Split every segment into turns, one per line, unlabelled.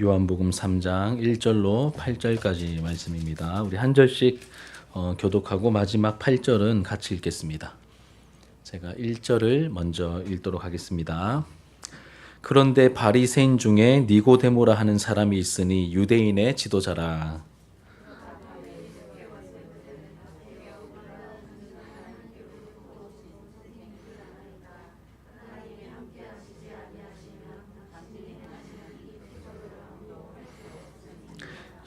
요한복음 3장 1절로 8절까지 말씀입니다. 우리 한 절씩 교독하고 마지막 8절은 같이 읽겠습니다. 제가 1절을 먼저 읽도록 하겠습니다. 그런데 바리새인 중에 니고데모라 하는 사람이 있으니 유대인의 지도자라.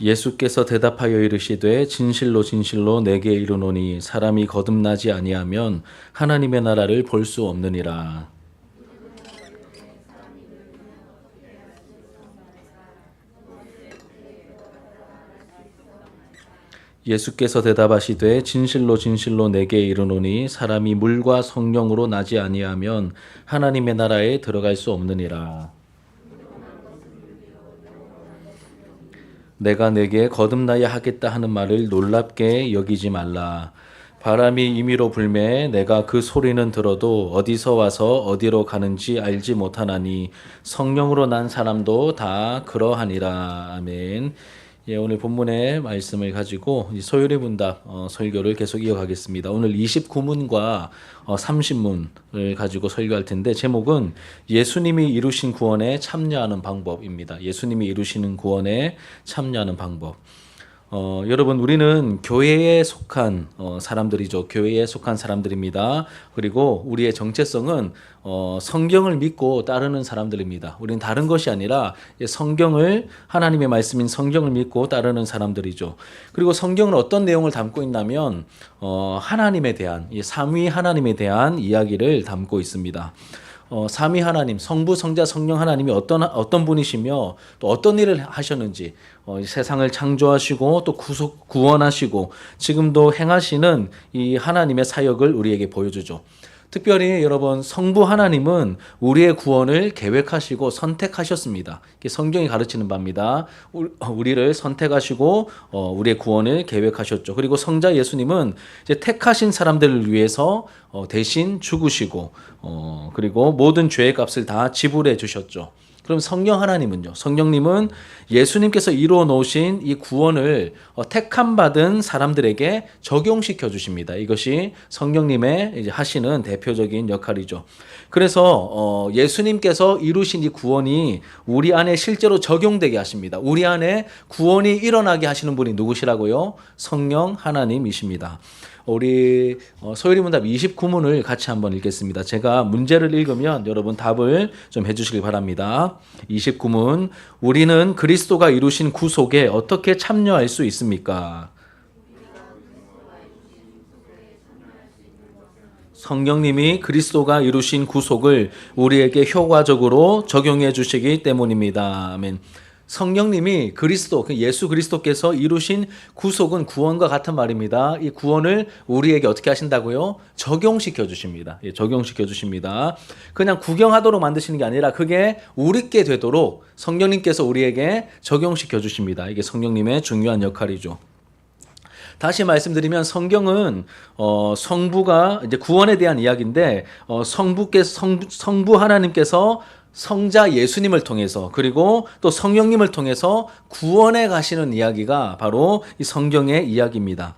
예수께서 대답하여 이르시되 진실로 진실로 내게 이르노니 사람이 거듭나지 아니하면 하나님의 나라를 볼 수 없느니라. 예수께서 대답하시되 진실로 진실로 내게 이르노니 사람이 물과 성령으로 나지 아니하면 하나님의 나라에 들어갈 수 없느니라. 내가 내게 거듭나야 하겠다 하는 말을 놀랍게 여기지 말라. 바람이 임의로 불매 내가 그 소리는 들어도 어디서 와서 어디로 가는지 알지 못하나니 성령으로 난 사람도 다 그러하니라. 아멘. 예, 오늘 본문의 말씀을 가지고 소요리 문답 설교를 계속 이어가겠습니다. 오늘 29문과 30문을 가지고 설교할 텐데 제목은 예수님이 이루신 구원에 참여하는 방법입니다. 예수님이 이루시는 구원에 참여하는 방법. 여러분 우리는 교회에 속한 사람들이죠. 교회에 속한 사람들입니다. 그리고 우리의 정체성은 성경을 믿고 따르는 사람들입니다. 우리는 다른 것이 아니라 성경을 하나님의 말씀인 성경을 믿고 따르는 사람들이죠. 그리고 성경은 어떤 내용을 담고 있냐면 하나님에 대한 삼위 하나님에 대한 이야기를 담고 있습니다. 삼위 하나님, 성부, 성자, 성령 하나님이 어떤 분이시며 또 어떤 일을 하셨는지 세상을 창조하시고 또 구원하시고 지금도 행하시는 이 하나님의 사역을 우리에게 보여주죠. 특별히 여러분 성부 하나님은 우리의 구원을 계획하시고 선택하셨습니다. 이게 성경이 가르치는 바입니다. 우리를 선택하시고 우리의 구원을 계획하셨죠. 그리고 성자 예수님은 이제 택하신 사람들을 위해서 대신 죽으시고 그리고 모든 죄의 값을 다 지불해 주셨죠. 그럼 성령 하나님은요? 성령님은 예수님께서 이루어 놓으신 이 구원을 택함 받은 사람들에게 적용시켜 주십니다. 이것이 성령님의 이제 하시는 대표적인 역할이죠. 그래서 예수님께서 이루신 이 구원이 우리 안에 실제로 적용되게 하십니다. 우리 안에 구원이 일어나게 하시는 분이 누구시라고요? 성령 하나님이십니다. 우리 소요리 문답 29문을 같이 한번 읽겠습니다. 제가 문제를 읽으면 여러분 답을 좀 해주시기 바랍니다. 29문 우리는 그리스도가 이루신 구속에 어떻게 참여할 수 있습니까? 성령님이 그리스도가 이루신 구속을 우리에게 효과적으로 적용해 주시기 때문입니다. 아멘. 성령님이 그리스도, 예수 그리스도께서 이루신 구속은 구원과 같은 말입니다. 이 구원을 우리에게 어떻게 하신다고요? 적용시켜 주십니다. 예, 적용시켜 주십니다. 그냥 구경하도록 만드시는 게 아니라 그게 우리께 되도록 성령님께서 우리에게 적용시켜 주십니다. 이게 성령님의 중요한 역할이죠. 다시 말씀드리면 성경은 성부가 이제 구원에 대한 이야기인데 성부 하나님께서 성자 예수님을 통해서 그리고 또 성령님을 통해서 구원해 가시는 이야기가 바로 이 성경의 이야기입니다.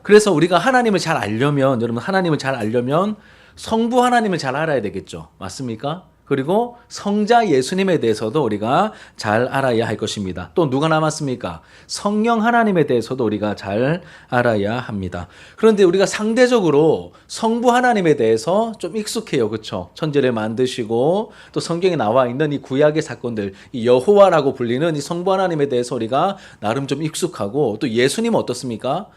그래서 우리가 하나님을 잘 알려면 여러분 하나님을 잘 알려면 성부 하나님을 잘 알아야 되겠죠. 맞습니까? 그리고 성자 예수님에 대해서도 우리가 잘 알아야 할 것입니다. 또 누가 남았습니까? 성령 하나님에 대해서도 우리가 잘 알아야 합니다. 그런데 우리가 상대적으로 성부 하나님에 대해서 좀 익숙해요. 그렇죠? 천지를 만드시고 또 성경에 나와 있는 이 구약의 사건들, 이 여호와라고 불리는 이 성부 하나님에 대해서 우리가 나름 좀 익숙하고 또 예수님은 어떻습니까?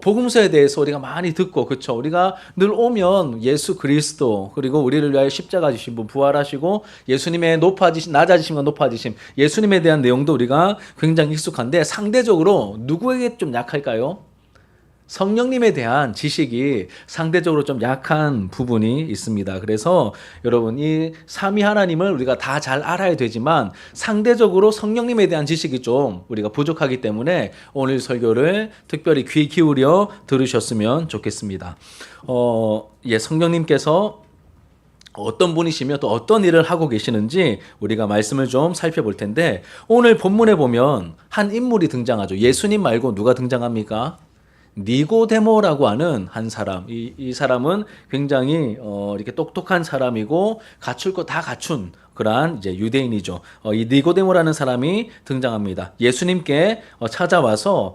복음서에 대해서 우리가 많이 듣고 그렇죠. 우리가 늘 오면 예수 그리스도 그리고 우리를 위하여 십자가 지신 분 부활하시고 예수님의 낮아지심과 높아지심 예수님에 대한 내용도 우리가 굉장히 익숙한데 상대적으로 누구에게 좀 약할까요? 성령님에 대한 지식이 상대적으로 좀 약한 부분이 있습니다. 그래서 여러분 이 삼위 하나님을 우리가 다 잘 알아야 되지만 상대적으로 성령님에 대한 지식이 좀 우리가 부족하기 때문에 오늘 설교를 특별히 귀 기울여 들으셨으면 좋겠습니다. 성령님께서 어떤 분이시며 또 어떤 일을 하고 계시는지 우리가 말씀을 좀 살펴볼 텐데, 오늘 본문에 보면 한 인물이 등장하죠. 예수님 말고 누가 등장합니까? 니고데모라고 하는 한 사람. 이 사람은 굉장히 이렇게 똑똑한 사람이고 갖출 거 다 갖춘 그러한 이제 유대인이죠. 이 니고데모라는 사람이 등장합니다. 예수님께 찾아와서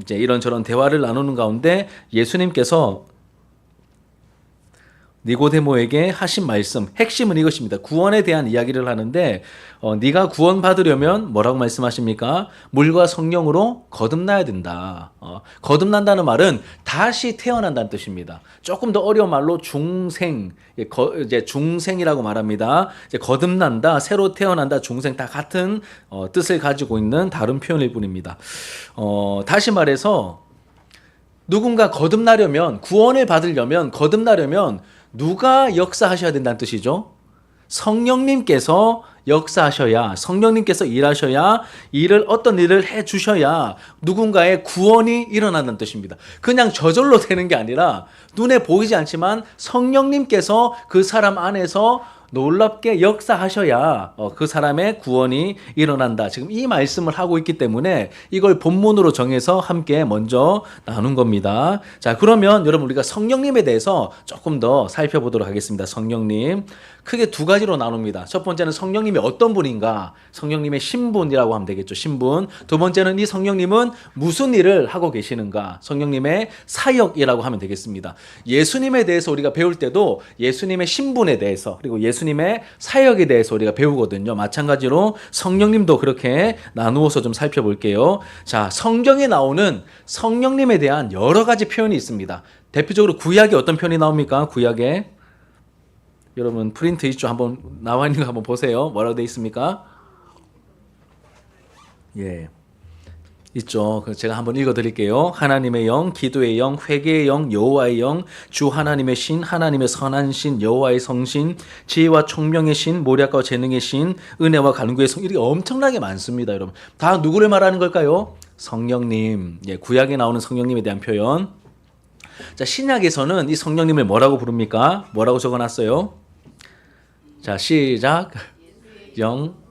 이제 이런저런 대화를 나누는 가운데 예수님께서 니고데모에게 하신 말씀, 핵심은 이것입니다. 구원에 대한 이야기를 하는데, 네가 구원 받으려면 뭐라고 말씀하십니까? 물과 성령으로 거듭나야 된다. 거듭난다는 말은 다시 태어난다는 뜻입니다. 조금 더 어려운 말로 중생, 이제 중생이라고 말합니다. 이제 거듭난다, 새로 태어난다, 중생 다 같은 뜻을 가지고 있는 다른 표현일 뿐입니다. 다시 말해서 누군가 거듭나려면, 구원을 받으려면, 거듭나려면 누가 역사하셔야 된다는 뜻이죠. 성령님께서 역사하셔야, 성령님께서 일하셔야, 어떤 일을 해 주셔야 누군가의 구원이 일어난다는 뜻입니다. 그냥 저절로 되는 게 아니라 눈에 보이지 않지만 성령님께서 그 사람 안에서 놀랍게 역사하셔야 그 사람의 구원이 일어난다. 지금 이 말씀을 하고 있기 때문에 이걸 본문으로 정해서 함께 먼저 나눈 겁니다. 자, 그러면 여러분 우리가 성령님에 대해서 조금 더 살펴보도록 하겠습니다. 성령님. 크게 두 가지로 나눕니다. 첫 번째는 성령님이 어떤 분인가? 성령님의 신분이라고 하면 되겠죠. 신분. 두 번째는 이 성령님은 무슨 일을 하고 계시는가? 성령님의 사역이라고 하면 되겠습니다. 예수님에 대해서 우리가 배울 때도 예수님의 신분에 대해서 그리고 예수님의 사역에 대해서 우리가 배우거든요. 마찬가지로 성령님도 그렇게 나누어서 좀 살펴볼게요. 자, 성경에 나오는 성령님에 대한 여러 가지 표현이 있습니다. 대표적으로 구약에 어떤 표현이 나옵니까? 구약에 여러분 프린트 있죠? 한번 나와 있는 거 한번 보세요. 뭐라고 되어 있습니까? 예, 있죠. 제가 한번 읽어드릴게요. 하나님의 영, 기도의 영, 회개의 영, 여호와의 영, 주 하나님의 신, 하나님의 선한 신, 여호와의 성신, 지혜와 총명의 신, 모략과 재능의 신, 은혜와 간구의 성. 이렇게 엄청나게 많습니다, 여러분. 다 누구를 말하는 걸까요? 성령님. 예, 구약에 나오는 성령님에 대한 표현. 자, 신약에서는 이 성령님을 뭐라고 부릅니까? 뭐라고 적어놨어요? 자, 시작. 영.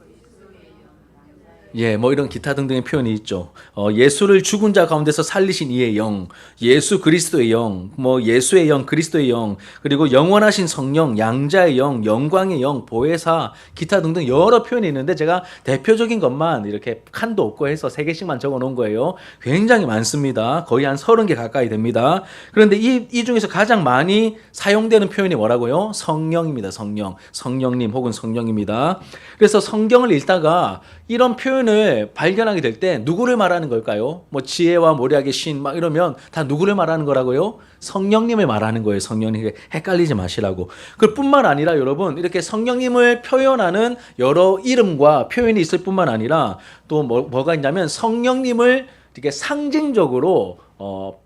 예, 뭐 이런 기타 등등의 표현이 있죠. 예수를 죽은 자 가운데서 살리신 이의 영, 예수 그리스도의 영, 뭐 예수의 영, 그리스도의 영, 그리고 영원하신 성령, 양자의 영, 영광의 영, 보혜사, 기타 등등 여러 표현이 있는데 제가 대표적인 것만 이렇게 칸도 없고 해서 3개씩만 적어 놓은 거예요. 굉장히 많습니다. 거의 한 30개 가까이 됩니다. 그런데 이 중에서 가장 많이 사용되는 표현이 뭐라고요? 성령입니다. 성령. 성령님 혹은 성령입니다. 그래서 성경을 읽다가 이런 표현을 발견하게 될 때 누구를 말하는 걸까요? 뭐 지혜와 모략의 신 막 이러면 다 누구를 말하는 거라고요? 성령님을 말하는 거예요. 성령님. 헷갈리지 마시라고. 그뿐만 아니라 여러분 이렇게 성령님을 표현하는 여러 이름과 표현이 있을 뿐만 아니라 또 뭐가 있냐면 성령님을 이렇게 상징적으로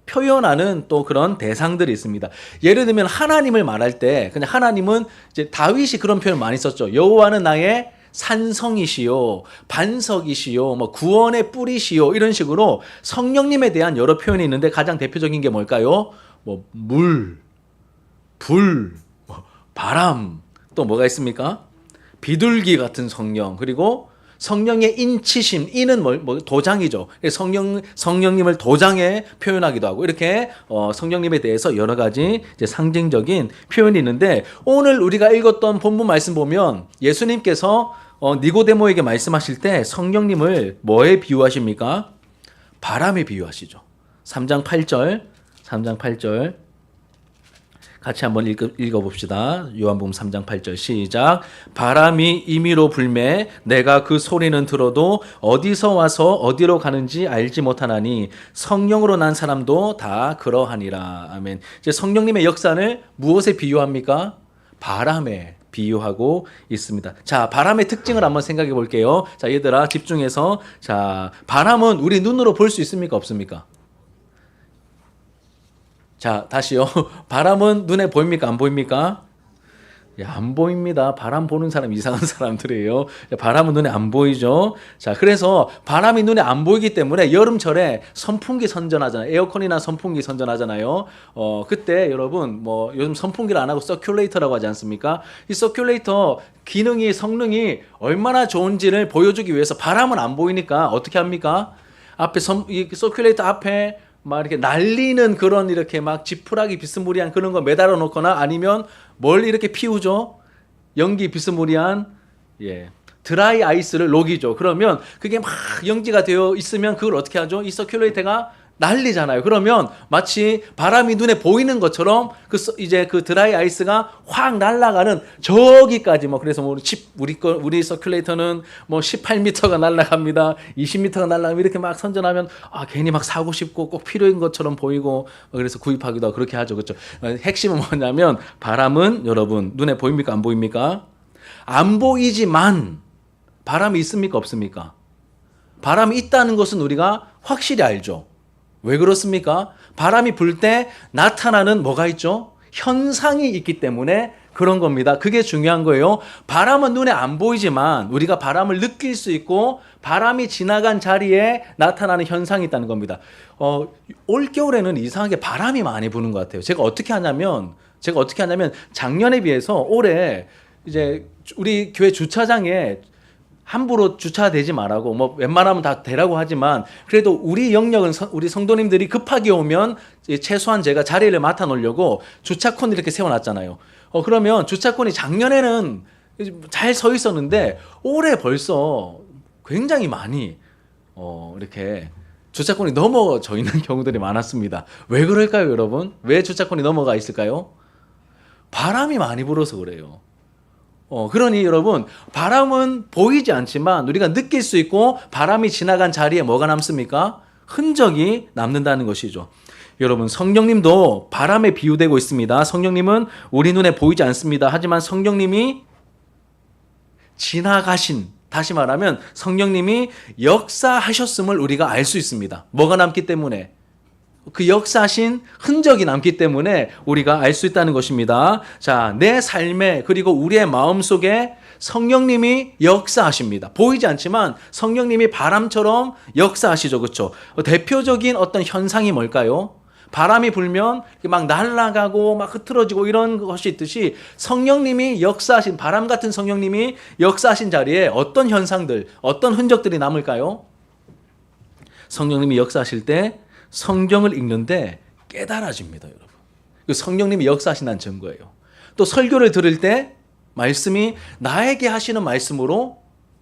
표현하는 또 그런 대상들이 있습니다. 예를 들면 하나님을 말할 때 그냥 하나님은 이제 다윗이 그런 표현 많이 썼죠. 여호와는 나의 산성이시요, 반석이시요, 뭐 구원의 뿌리시요 이런 식으로 성령님에 대한 여러 표현이 있는데 가장 대표적인 게 뭘까요? 뭐 물, 불, 바람, 또 뭐가 있습니까? 비둘기 같은 성령, 그리고 성령의 인치심, 인은 뭐 도장이죠. 성령님을 도장에 표현하기도 하고 이렇게 성령님에 대해서 여러 가지 이제 상징적인 표현이 있는데 오늘 우리가 읽었던 본문 말씀 보면 예수님께서 니고데모에게 말씀하실 때 성령님을 뭐에 비유하십니까? 바람에 비유하시죠. 3장 8절 같이 한번 읽어봅시다. 요한복음 3장 8절 시작. 바람이 임의로 불매 내가 그 소리는 들어도 어디서 와서 어디로 가는지 알지 못하나니 성령으로 난 사람도 다 그러하니라. 아멘. 이제 성령님의 역사를 무엇에 비유합니까? 바람에 비유하고 있습니다. 자, 바람의 특징을 한번 생각해 볼게요. 자, 얘들아 집중해서. 자, 바람은 우리 눈으로 볼 수 있습니까? 없습니까? 자, 다시요. 바람은 눈에 보입니까? 안 보입니까? 안 보입니다. 바람 보는 사람 이상한 사람들이에요. 바람은 눈에 안 보이죠. 자, 그래서 바람이 눈에 안 보이기 때문에 여름철에 선풍기 선전하잖아요. 에어컨이나 선풍기 선전하잖아요. 그때 여러분 뭐 요즘 선풍기를 안 하고 서큘레이터라고 하지 않습니까? 이 서큘레이터 기능이 성능이 얼마나 좋은지를 보여주기 위해서 바람은 안 보이니까 어떻게 합니까? 앞에 이 서큘레이터 앞에 막 이렇게 날리는 그런 이렇게 막 지푸라기 비스무리한 그런 거 매달아 놓거나 아니면 뭘 이렇게 피우죠? 연기 비스무리한 드라이 아이스를 녹이죠. 그러면 그게 막 연기가 되어 있으면 그걸 어떻게 하죠? 이 서큘레이터가 날리잖아요. 그러면 마치 바람이 눈에 보이는 것처럼 이제 그 드라이 아이스가 확 날아가는 저기까지 뭐 그래서 뭐 우리 서큘레이터는 뭐 18m가 날아갑니다. 20m가 날아가면 이렇게 막 선전하면 괜히 막 사고 싶고 꼭 필요한 것처럼 보이고 그래서 구입하기도 하고 그렇게 하죠. 그렇죠? 핵심은 뭐냐면 바람은 여러분 눈에 보입니까? 안 보입니까? 안 보이지만 바람이 있습니까? 없습니까? 바람이 있다는 것은 우리가 확실히 알죠. 왜 그렇습니까? 바람이 불 때 나타나는 뭐가 있죠? 현상이 있기 때문에 그런 겁니다. 그게 중요한 거예요. 바람은 눈에 안 보이지만 우리가 바람을 느낄 수 있고 바람이 지나간 자리에 나타나는 현상이 있다는 겁니다. 올겨울에는 이상하게 바람이 많이 부는 것 같아요. 제가 어떻게 하냐면 작년에 비해서 올해 이제 우리 교회 주차장에 함부로 주차되지 말라고 뭐 웬만하면 다 되라고 하지만 그래도 우리 영역은 우리 성도님들이 급하게 오면 최소한 제가 자리를 맡아 놓으려고 주차콘 이렇게 세워놨잖아요. 그러면 주차콘이 작년에는 잘 서 있었는데 올해 벌써 굉장히 많이 이렇게 주차콘이 넘어져 있는 경우들이 많았습니다. 왜 그럴까요, 여러분? 왜 주차콘이 넘어가 있을까요? 바람이 많이 불어서 그래요. 그러니 여러분 바람은 보이지 않지만 우리가 느낄 수 있고 바람이 지나간 자리에 뭐가 남습니까? 흔적이 남는다는 것이죠. 여러분 성령님도 바람에 비유되고 있습니다. 성령님은 우리 눈에 보이지 않습니다. 하지만 성령님이 지나가신, 다시 말하면 성령님이 역사하셨음을 우리가 알 수 있습니다. 뭐가 남기 때문에? 그 역사하신 흔적이 남기 때문에 우리가 알 수 있다는 것입니다. 자, 내 삶에 그리고 우리의 마음속에 성령님이 역사하십니다. 보이지 않지만 성령님이 바람처럼 역사하시죠. 그렇죠? 대표적인 어떤 현상이 뭘까요? 바람이 불면 막 날아가고 막 흐트러지고 이런 것이 있듯이 성령님이 역사하신, 바람 같은 성령님이 역사하신 자리에 어떤 현상들, 어떤 흔적들이 남을까요? 성령님이 역사하실 때 성경을 읽는데 깨달아집니다, 여러분. 그 성령님이 역사하신다는 증거예요. 또 설교를 들을 때 말씀이 나에게 하시는 말씀으로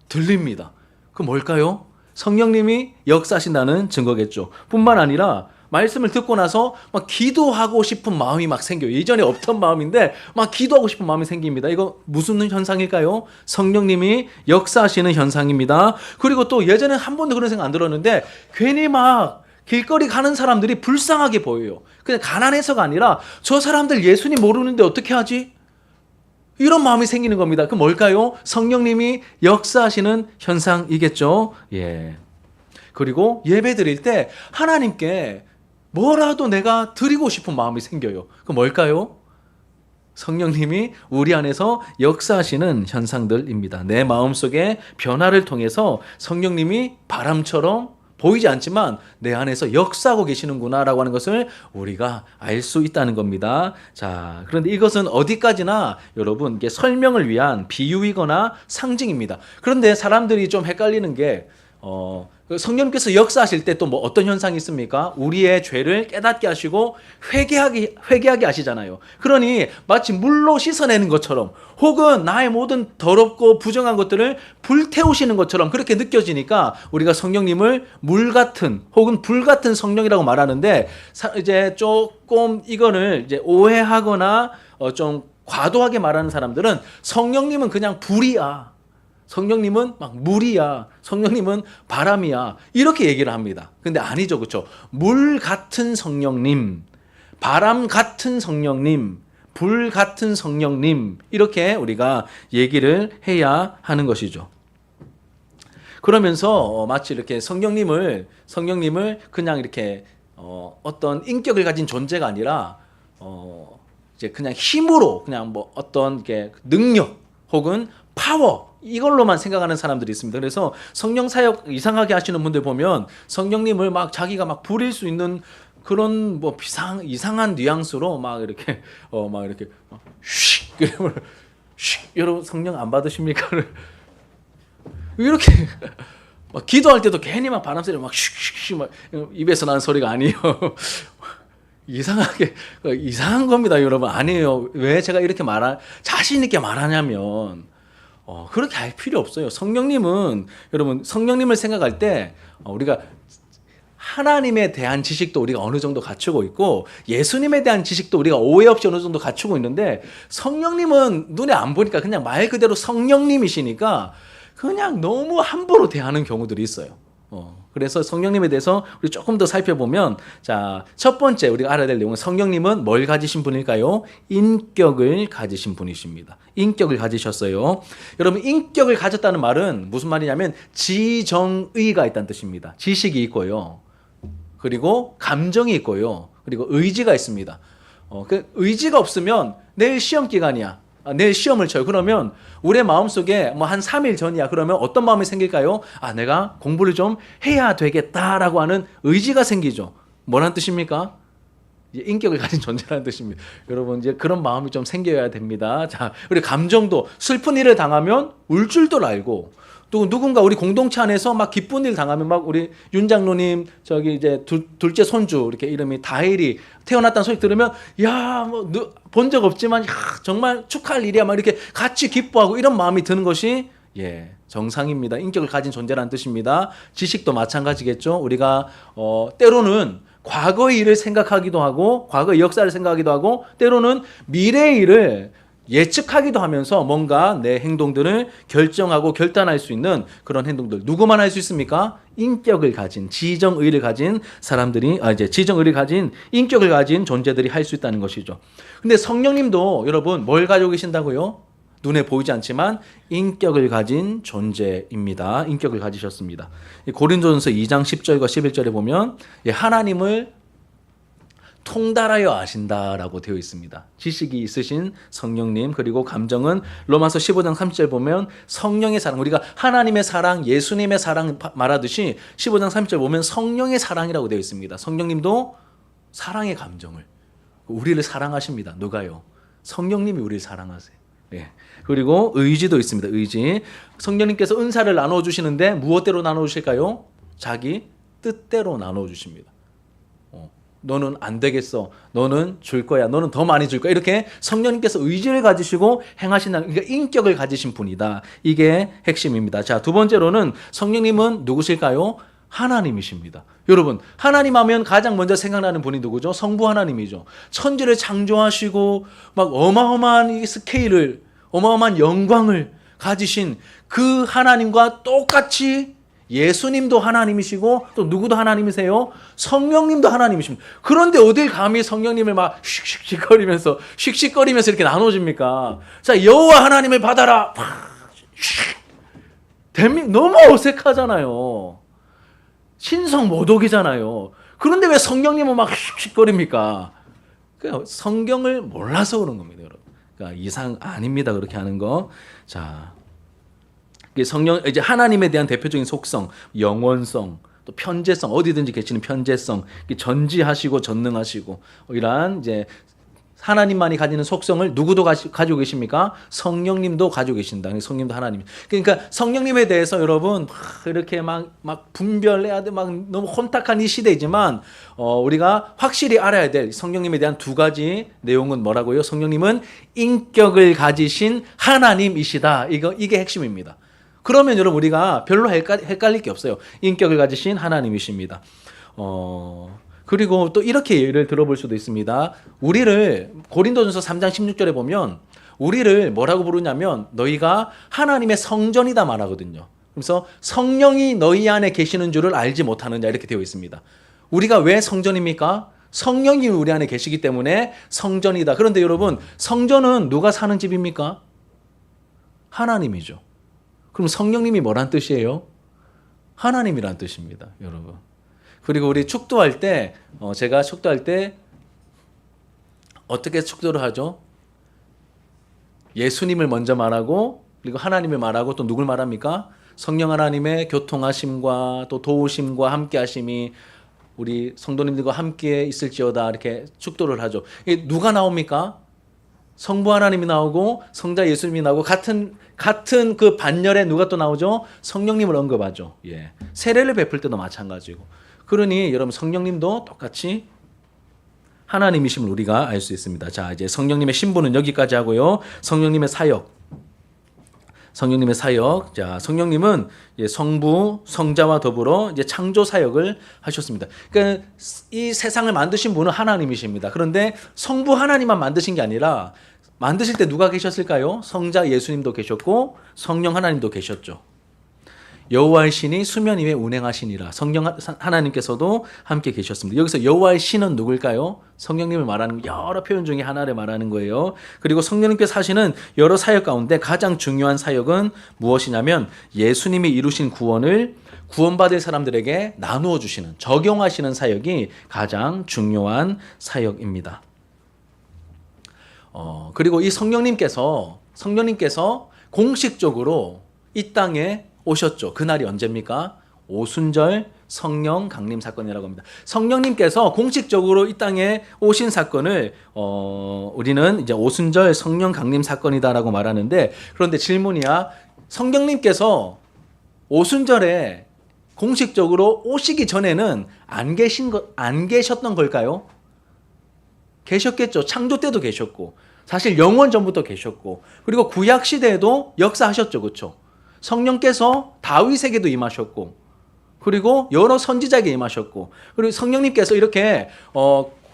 들립니다. 그 뭘까요? 성령님이 역사하신다는 증거겠죠. 뿐만 아니라 말씀을 듣고 나서 막 기도하고 싶은 마음이 막 생겨요. 예전에 없던 마음인데 막 기도하고 싶은 마음이 생깁니다. 이거 무슨 현상일까요? 성령님이 역사하시는 현상입니다. 그리고 또 예전에 한 번도 그런 생각 안 들었는데 괜히 막 길거리 가는 사람들이 불쌍하게 보여요. 그냥 가난해서가 아니라 저 사람들 예수님 모르는데 어떻게 하지? 이런 마음이 생기는 겁니다. 그 뭘까요? 성령님이 역사하시는 현상이겠죠. 그리고 예배 드릴 때 하나님께 뭐라도 내가 드리고 싶은 마음이 생겨요. 그 뭘까요? 성령님이 우리 안에서 역사하시는 현상들입니다. 내 마음속에 변화를 통해서 성령님이 바람처럼 보이지 않지만 내 안에서 역사하고 계시는구나라고 하는 것을 우리가 알 수 있다는 겁니다. 자, 그런데 이것은 어디까지나 여러분 이게 설명을 위한 비유이거나 상징입니다. 그런데 사람들이 좀 헷갈리는 게 성령님께서 역사하실 때 또 뭐 어떤 현상이 있습니까? 우리의 죄를 깨닫게 하시고 회개하게 하시잖아요. 그러니 마치 물로 씻어내는 것처럼 혹은 나의 모든 더럽고 부정한 것들을 불태우시는 것처럼 그렇게 느껴지니까 우리가 성령님을 물 같은 혹은 불 같은 성령이라고 말하는데 이제 조금 이거를 이제 오해하거나 좀 과도하게 말하는 사람들은 성령님은 그냥 불이야. 성령님은 막 물이야. 성령님은 바람이야. 이렇게 얘기를 합니다. 근데 아니죠. 그렇죠? 물 같은 성령님, 바람 같은 성령님, 불 같은 성령님 이렇게 우리가 얘기를 해야 하는 것이죠. 그러면서 마치 이렇게 성령님을 그냥 이렇게 어떤 인격을 가진 존재가 아니라 이제 그냥 힘으로 그냥 뭐 어떤 게 능력 혹은 파워 이걸로만 생각하는 사람들이 있습니다. 그래서 성령 사역 이상하게 하시는 분들 보면 성령님을 막 자기가 막 부릴 수 있는 그런 뭐 이상한 뉘앙스로 막 이렇게 슉 이러면 슉 여러분 성령 안 받으십니까? 이렇게 막 기도할 때도 괜히 막 바람 소리 막 슉슉슉 막 입에서 나는 소리가 아니에요. 이상한 겁니다, 여러분. 아니에요. 왜 제가 이렇게 자신 있게 말하냐면 그렇게 할 필요 없어요. 성령님은 여러분 성령님을 생각할 때 우리가 하나님에 대한 지식도 우리가 어느 정도 갖추고 있고 예수님에 대한 지식도 우리가 오해 없이 어느 정도 갖추고 있는데 성령님은 눈에 안 보니까 그냥 말 그대로 성령님이시니까 그냥 너무 함부로 대하는 경우들이 있어요. 그래서 성령님에 대해서 우리 조금 더 살펴보면 자, 첫 번째 우리가 알아야 될 내용은 성령님은 뭘 가지신 분일까요? 인격을 가지신 분이십니다. 인격을 가지셨어요. 여러분 인격을 가졌다는 말은 무슨 말이냐면 지정의가 있다는 뜻입니다. 지식이 있고요. 그리고 감정이 있고요. 그리고 의지가 있습니다. 그 의지가 없으면 내일 시험 기간이야. 내일 시험을 쳐요. 그러면 우리의 마음속에 뭐 한 3일 전이야. 그러면 어떤 마음이 생길까요? 내가 공부를 좀 해야 되겠다라고 하는 의지가 생기죠. 뭐란 뜻입니까? 인격을 가진 존재라는 뜻입니다. 여러분 이제 그런 마음이 좀 생겨야 됩니다. 자, 우리 감정도 슬픈 일을 당하면 울 줄도 알고 또 누군가 우리 공동체 안에서 막 기쁜 일 당하면 막 우리 윤 장로님 저기 이제 둘째 손주 이렇게 이름이 다일이 태어났다는 소식 들으면 야 뭐 본 적 없지만 야, 정말 축하할 일이야 막 이렇게 같이 기뻐하고 이런 마음이 드는 것이 정상입니다. 인격을 가진 존재라는 뜻입니다. 지식도 마찬가지겠죠. 우리가 때로는 과거의 일을 생각하기도 하고 과거의 역사를 생각하기도 하고 때로는 미래의 일을 예측하기도 하면서 뭔가 내 행동들을 결정하고 결단할 수 있는 그런 행동들 누구만 할 수 있습니까? 인격을 가진 지정의를 가진 사람들이 이제 지정의를 가진 인격을 가진 존재들이 할 수 있다는 것이죠. 근데 성령님도 여러분 뭘 가지고 계신다고요? 눈에 보이지 않지만 인격을 가진 존재입니다. 인격을 가지셨습니다. 고린도전서 2장 10절과 11절에 보면 하나님을 통달하여 아신다라고 되어 있습니다. 지식이 있으신 성령님 그리고 감정은 로마서 15장 30절 보면 성령의 사랑 우리가 하나님의 사랑 예수님의 사랑 말하듯이 15장 30절 보면 성령의 사랑이라고 되어 있습니다. 성령님도 사랑의 감정을 우리를 사랑하십니다. 누가요? 성령님이 우리를 사랑하세요. 그리고 의지도 있습니다. 의지 성령님께서 은사를 나눠주시는데 무엇대로 나눠주실까요? 자기 뜻대로 나눠주십니다. 너는 안 되겠어. 너는 줄 거야. 너는 더 많이 줄 거야. 이렇게 성령님께서 의지를 가지시고 행하신다는 그러니까 인격을 가지신 분이다. 이게 핵심입니다. 자, 두 번째로는 성령님은 누구실까요? 하나님이십니다. 여러분, 하나님 하면 가장 먼저 생각나는 분이 누구죠? 성부 하나님이죠. 천지를 창조하시고 막 어마어마한 이 스케일을 어마어마한 영광을 가지신 그 하나님과 똑같이 예수님도 하나님이시고 또 누구도 하나님이세요? 성령님도 하나님이십니다. 그런데 어딜 감히 성령님을 막 씩씩거리면서 이렇게 나눠줍니까? 자, 여호와 하나님을 받아라. 너무 어색하잖아요. 신성 모독이잖아요. 그런데 왜 성령님은 막 씩씩거립니까? 성경을 몰라서 그런 겁니다, 여러분. 그러니까 이상 아닙니다. 그렇게 하는 거. 자. 성령 이제 하나님에 대한 대표적인 속성, 영원성, 또 편재성, 어디든지 계시는 편재성, 전지하시고 전능하시고 이러한 이제 하나님만이 가지는 속성을 누구도 가지고 계십니까? 성령님도 가지고 계신다. 성령님도 하나님. 그러니까 성령님에 대해서 여러분 이렇게 막 분별해야 돼, 막 너무 혼탁한 이 시대이지만 우리가 확실히 알아야 될 성령님에 대한 두 가지 내용은 뭐라고요? 성령님은 인격을 가지신 하나님이시다. 이게 핵심입니다. 그러면 여러분 우리가 별로 헷갈릴 게 없어요. 인격을 가지신 하나님이십니다. 그리고 또 이렇게 예를 들어볼 수도 있습니다. 우리를 고린도전서 3장 16절에 보면 우리를 뭐라고 부르냐면 너희가 하나님의 성전이다 말하거든요. 그래서 성령이 너희 안에 계시는 줄을 알지 못하느냐 이렇게 되어 있습니다. 우리가 왜 성전입니까? 성령이 우리 안에 계시기 때문에 성전이다. 그런데 여러분 성전은 누가 사는 집입니까? 하나님이죠. 그럼 성령님이 뭐란 뜻이에요? 하나님이란 뜻입니다, 여러분. 그리고 우리 축도할 때 제가 축도할 때 어떻게 축도를 하죠? 예수님을 먼저 말하고 그리고 하나님을 말하고 또 누굴 말합니까? 성령 하나님의 교통하심과 또 도우심과 함께하심이 우리 성도님들과 함께 있을지어다 이렇게 축도를 하죠. 이게 누가 나옵니까? 성부 하나님이 나오고 성자 예수님이 나오고 같은 그 반열에 누가 또 나오죠? 성령님을 언급하죠. 예. 세례를 베풀 때도 마찬가지고. 그러니 여러분 성령님도 똑같이 하나님이심을 우리가 알 수 있습니다. 자, 이제 성령님의 신분은 여기까지 하고요. 성령님의 사역. 성령님의 사역. 자, 성령님은 성부, 성자와 더불어 이제 창조 사역을 하셨습니다. 그러니까 이 세상을 만드신 분은 하나님이십니다. 그런데 성부 하나님만 만드신 게 아니라 만드실 때 누가 계셨을까요? 성자 예수님도 계셨고 성령 하나님도 계셨죠. 여호와의 신이 수면 위에 운행하시니라. 성령 하나님께서도 함께 계셨습니다. 여기서 여호와의 신은 누굴까요? 성령님을 말하는 여러 표현 중에 하나를 말하는 거예요. 그리고 성령님께서 하시는 여러 사역 가운데 가장 중요한 사역은 무엇이냐면 예수님이 이루신 구원을 구원받을 사람들에게 나누어 주시는, 적용하시는 사역이 가장 중요한 사역입니다. 그리고 이 성령님께서 공식적으로 이 땅에 오셨죠. 그날이 언제입니까? 오순절 성령 강림 사건이라고 합니다. 성령님께서 공식적으로 이 땅에 오신 사건을 우리는 이제 오순절 성령 강림 사건이다라고 말하는데, 그런데 질문이야. 성령님께서 오순절에 공식적으로 오시기 전에는 안 계셨던 걸까요? 계셨겠죠. 창조 때도 계셨고, 사실 영원 전부터 계셨고, 그리고 구약 시대에도 역사하셨죠. 그렇죠? 성령께서 다윗에게도 임하셨고, 그리고 여러 선지자에게 임하셨고, 그리고 성령님께서 이렇게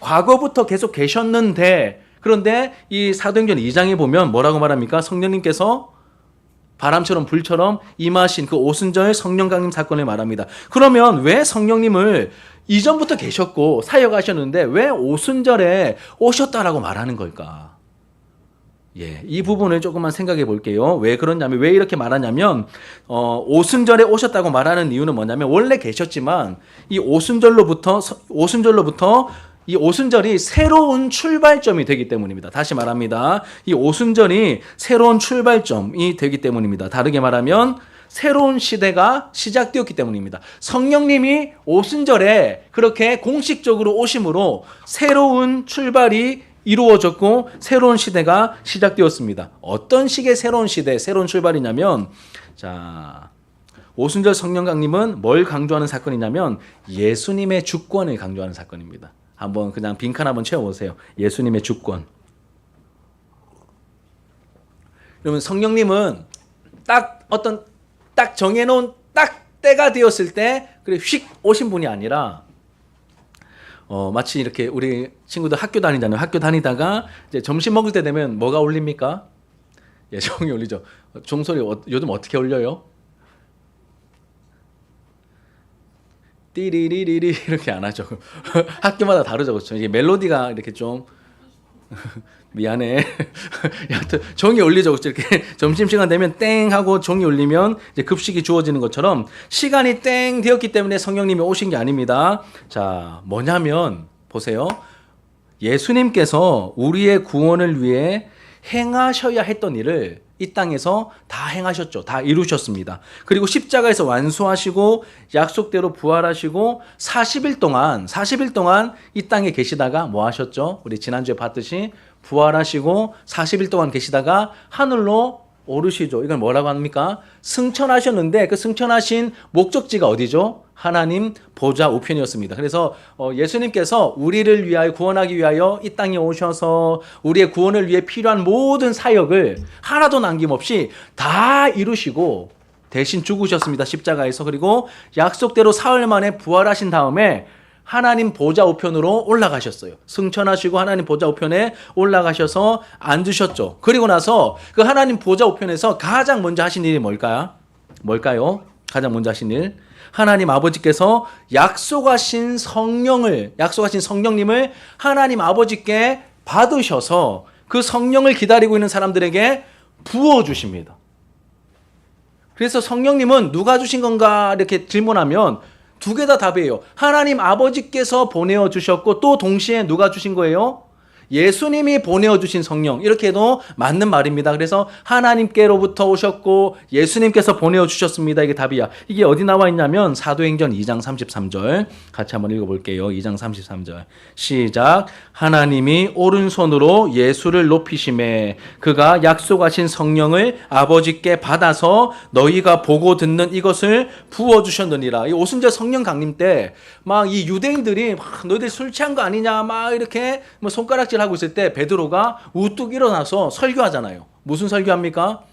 과거부터 계속 계셨는데, 그런데 이 사도행전 2장에 보면 뭐라고 말합니까? 성령님께서 바람처럼 불처럼 임하신 그 오순절 성령 강림 사건을 말합니다. 그러면 왜 성령님을 이전부터 계셨고 사역하셨는데 왜 오순절에 오셨다라고 말하는 걸까? 예, 이 부분을 조금만 생각해 볼게요. 왜 그러냐면, 왜 이렇게 말하냐면, 오순절에 오셨다고 말하는 이유는 뭐냐면, 원래 계셨지만, 이 오순절로부터 이 오순절이 새로운 출발점이 되기 때문입니다. 다시 말합니다. 이 오순절이 새로운 출발점이 되기 때문입니다. 다르게 말하면, 새로운 시대가 시작되었기 때문입니다. 성령님이 오순절에 그렇게 공식적으로 오심으로 새로운 출발이 이루어졌고 새로운 시대가 시작되었습니다. 어떤 식의 새로운 시대, 새로운 출발이냐면, 자, 오순절 성령 강림은 뭘 강조하는 사건이냐면 예수님의 주권을 강조하는 사건입니다. 한번 그냥 빈칸 한번 채워보세요. 예수님의 주권. 그러면 성령님은 딱 정해놓은 딱 때가 되었을 때 그래 휙 오신 분이 아니라, 마치 이렇게 우리 친구들 학교 다니잖아요. 학교 다니다가 이제 점심 먹을 때 되면 뭐가 울립니까? 예, 종이 울리죠. 종소리 요즘 어떻게 울려요? 띠리리리리 이렇게 안 하죠. 학교마다 다르죠, 그렇죠? 이게 멜로디가 이렇게 좀 미안해. 여하튼 종이 울리죠. 이렇게 점심시간 되면 땡 하고 종이 울리면 이제 급식이 주어지는 것처럼 시간이 땡 되었기 때문에 성령님이 오신 게 아닙니다. 자, 뭐냐면 보세요. 예수님께서 우리의 구원을 위해 행하셔야 했던 일을 이 땅에서 다 행하셨죠. 다 이루셨습니다. 그리고 십자가에서 완수하시고 약속대로 부활하시고 40일 동안 이 땅에 계시다가 뭐 하셨죠? 우리 지난주에 봤듯이 부활하시고 40일 동안 계시다가 하늘로 오르시죠. 이걸 뭐라고 합니까? 승천하셨는데 그 승천하신 목적지가 어디죠? 하나님 보좌 우편이었습니다. 그래서 예수님께서 우리를 위하여 구원하기 위하여 이 땅에 오셔서 우리의 구원을 위해 필요한 모든 사역을 하나도 남김없이 다 이루시고 대신 죽으셨습니다. 십자가에서. 그리고 약속대로 사흘 만에 부활하신 다음에 하나님 보좌 우편으로 올라가셨어요. 승천하시고 하나님 보좌 우편에 올라가셔서 앉으셨죠. 그리고 나서 그 하나님 보좌 우편에서 가장 먼저 하신 일이 뭘까요? 가장 먼저 하신 일. 하나님 아버지께서 약속하신 성령님을 하나님 아버지께 받으셔서 그 성령을 기다리고 있는 사람들에게 부어주십니다. 그래서 성령님은 누가 주신 건가 이렇게 질문하면 두 개 다 답이에요. 하나님 아버지께서 보내어 주셨고 또 동시에 누가 주신 거예요? 예수님이 보내어주신 성령, 이렇게 해도 맞는 말입니다. 그래서 하나님께로부터 오셨고 예수님께서 보내어주셨습니다. 이게 답이야. 이게 어디 나와 있냐면 사도행전 2장 33절 같이 한번 읽어볼게요. 2장 33절 시작. 하나님이 오른손으로 예수를 높이심에 그가 약속하신 성령을 아버지께 받아서 너희가 보고 듣는 이것을 부어주셨느니라. 이 오순절 성령 강림 때 막 이 유대인들이 막 너희들 술 취한 거 아니냐 막 이렇게 뭐 손가락질 하고 있을 때 베드로가 우뚝 일어나서 설교하잖아요. 무슨 설교합니까?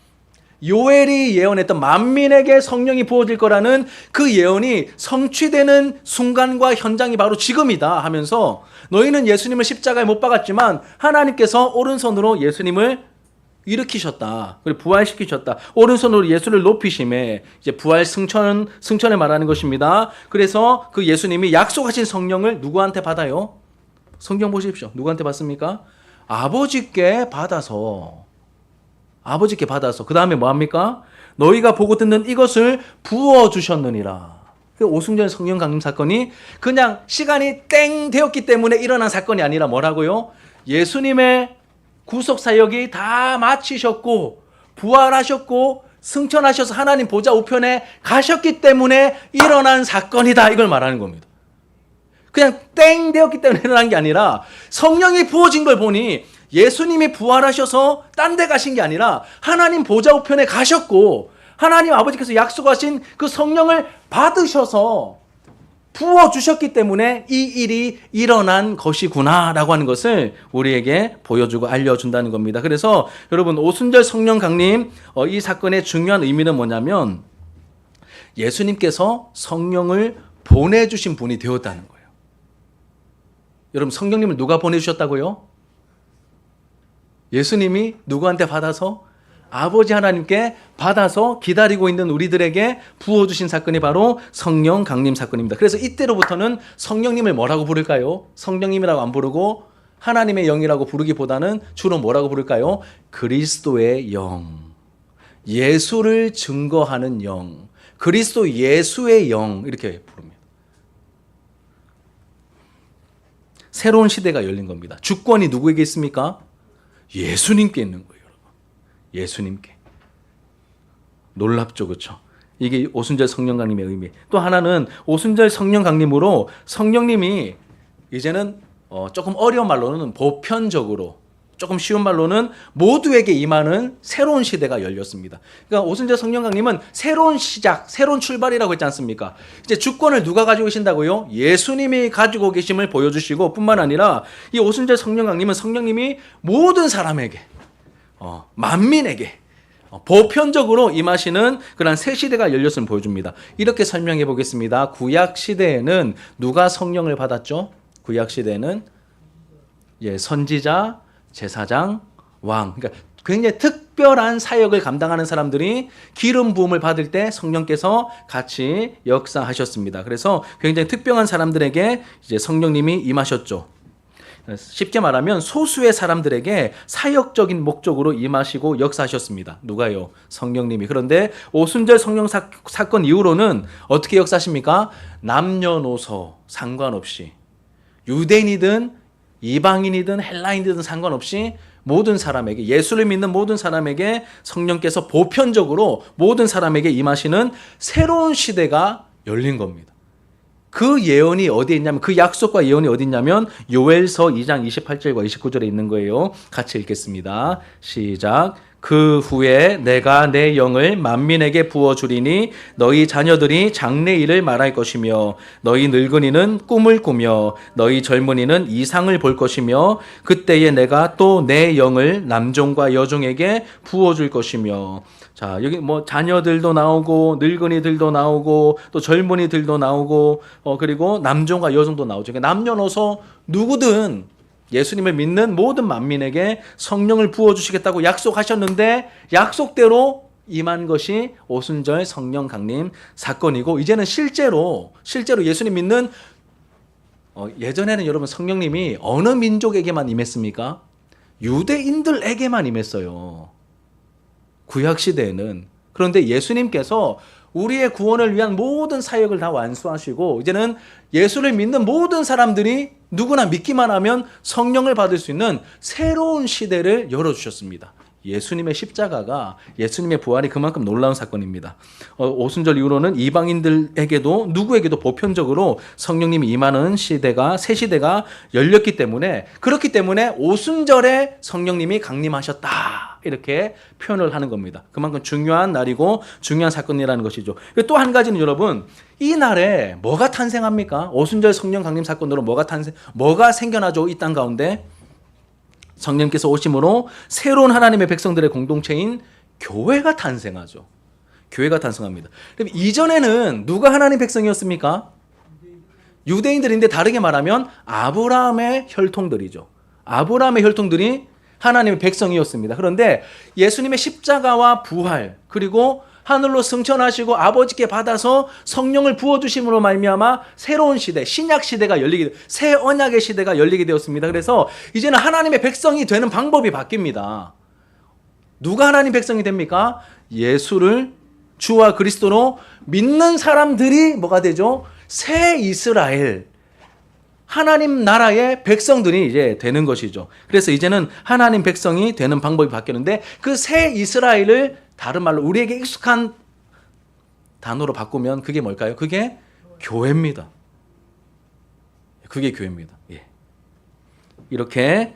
요엘이 예언했던 만민에게 성령이 부어질 거라는 그 예언이 성취되는 순간과 현장이 바로 지금이다 하면서 너희는 예수님을 십자가에 못 박았지만 하나님께서 오른손으로 예수님을 일으키셨다. 그리고 부활시키셨다. 오른손으로 예수를 높이심에 이제 부활 승천을 말하는 것입니다. 그래서 그 예수님이 약속하신 성령을 누구한테 받아요? 성경 보십시오. 누구한테 받습니까? 아버지께 받아서 그 다음에 뭐합니까? 너희가 보고 듣는 이것을 부어주셨느니라. 오순절 성령 강림 사건이 그냥 시간이 땡 되었기 때문에 일어난 사건이 아니라 뭐라고요? 예수님의 구속 사역이 다 마치셨고 부활하셨고 승천하셔서 하나님 보좌 우편에 가셨기 때문에 일어난 사건이다. 이걸 말하는 겁니다. 그냥 땡 되었기 때문에 일어난 게 아니라 성령이 부어진 걸 보니 예수님이 부활하셔서 딴 데 가신 게 아니라 하나님 보좌 우편에 가셨고 하나님 아버지께서 약속하신 그 성령을 받으셔서 부어주셨기 때문에 이 일이 일어난 것이구나라고 하는 것을 우리에게 보여주고 알려준다는 겁니다. 그래서 여러분 오순절 성령 강림 이 사건의 중요한 의미는 뭐냐면 예수님께서 성령을 보내주신 분이 되었다는 거예요. 여러분 성령님을 누가 보내주셨다고요? 예수님이 누구한테 받아서? 아버지 하나님께 받아서 기다리고 있는 우리들에게 부어주신 사건이 바로 성령 강림 사건입니다. 그래서 이때로부터는 성령님을 뭐라고 부를까요? 성령님이라고 안 부르고 하나님의 영이라고 부르기보다는 주로 뭐라고 부를까요? 그리스도의 영, 예수를 증거하는 영, 그리스도 예수의 영 이렇게 부릅니다. 새로운 시대가 열린 겁니다. 주권이 누구에게 있습니까? 예수님께 있는 거예요. 예수님께. 놀랍죠, 그렇죠? 이게 오순절 성령 강림의 의미. 또 하나는 오순절 성령 강림으로 성령님이 이제는 조금 어려운 말로는 보편적으로, 조금 쉬운 말로는 모두에게 임하는 새로운 시대가 열렸습니다. 그러니까 오순절 성령 강림은 새로운 시작, 새로운 출발이라고 했지 않습니까? 이제 주권을 누가 가지고 계신다고요? 예수님이 가지고 계심을 보여주시고 뿐만 아니라 이 오순절 성령 강림은 성령님이 모든 사람에게 만민에게 보편적으로 임하시는 그런 새 시대가 열렸음을 보여줍니다. 이렇게 설명해 보겠습니다. 구약 시대에는 누가 성령을 받았죠? 구약 시대에는 선지자, 제사장, 왕. 그러니까 굉장히 특별한 사역을 감당하는 사람들이 기름 부음을 받을 때 성령께서 같이 역사하셨습니다. 그래서 굉장히 특별한 사람들에게 이제 성령님이 임하셨죠. 쉽게 말하면 소수의 사람들에게 사역적인 목적으로 임하시고 역사하셨습니다. 누가요? 성령님이. 그런데 오순절 성령 사건 이후로는 어떻게 역사하십니까? 남녀노소 상관없이 유대인이든 이방인이든 헬라인이든 상관없이 모든 사람에게, 예수를 믿는 모든 사람에게 성령께서 보편적으로 모든 사람에게 임하시는 새로운 시대가 열린 겁니다. 그 예언이 어디에 있냐면, 그 약속과 예언이 어디 있냐면 요엘서 2장 28절과 29절에 있는 거예요. 같이 읽겠습니다. 시작. 그 후에 내가 내 영을 만민에게 부어주리니 너희 자녀들이 장래일을 말할 것이며 너희 늙은이는 꿈을 꾸며 너희 젊은이는 이상을 볼 것이며 그때에 내가 또 내 영을 남종과 여종에게 부어줄 것이며. 자, 여기 뭐 자녀들도 나오고 늙은이들도 나오고 또 젊은이들도 나오고 그리고 남종과 여종도 나오죠. 그러니까 남녀노소 누구든 예수님을 믿는 모든 만민에게 성령을 부어주시겠다고 약속하셨는데 약속대로 임한 것이 오순절 성령 강림 사건이고, 이제는 실제로 예수님 믿는 예전에는 여러분 성령님이 어느 민족에게만 임했습니까? 유대인들에게만 임했어요. 구약 시대에는. 그런데 예수님께서 우리의 구원을 위한 모든 사역을 다 완수하시고 이제는 예수를 믿는 모든 사람들이 누구나 믿기만 하면 성령을 받을 수 있는 새로운 시대를 열어주셨습니다. 예수님의 십자가가, 예수님의 부활이 그만큼 놀라운 사건입니다. 오순절 이후로는 이방인들에게도 누구에게도 보편적으로 성령님이 임하는 시대가, 새 시대가 열렸기 때문에, 그렇기 때문에 오순절에 성령님이 강림하셨다 이렇게 표현을 하는 겁니다. 그만큼 중요한 날이고 중요한 사건이라는 것이죠. 또 한 가지는 여러분, 이 날에 뭐가 탄생합니까? 오순절 성령 강림 사건으로 뭐가 생겨나죠? 이 땅 가운데 성령께서 오심으로 새로운 하나님의 백성들의 공동체인 교회가 탄생하죠. 교회가 탄생합니다. 그럼 이전에는 누가 하나님 백성이었습니까? 유대인들인데 다르게 말하면 아브라함의 혈통들이죠. 아브라함의 혈통들이 하나님의 백성이었습니다. 그런데 예수님의 십자가와 부활, 그리고 하늘로 승천하시고 아버지께 받아서 성령을 부어주심으로 말미암아 새로운 시대, 신약 시대가 열리게, 새 언약의 시대가 열리게 되었습니다. 그래서 이제는 하나님의 백성이 되는 방법이 바뀝니다. 누가 하나님 백성이 됩니까? 예수를 주와 그리스도로 믿는 사람들이 뭐가 되죠? 새 이스라엘, 하나님 나라의 백성들이 이제 되는 것이죠. 그래서 이제는 하나님 백성이 되는 방법이 바뀌었는데, 그 새 이스라엘을 다른 말로 우리에게 익숙한 단어로 바꾸면 그게 뭘까요? 그게 교회입니다. 그게 교회입니다. 예. 이렇게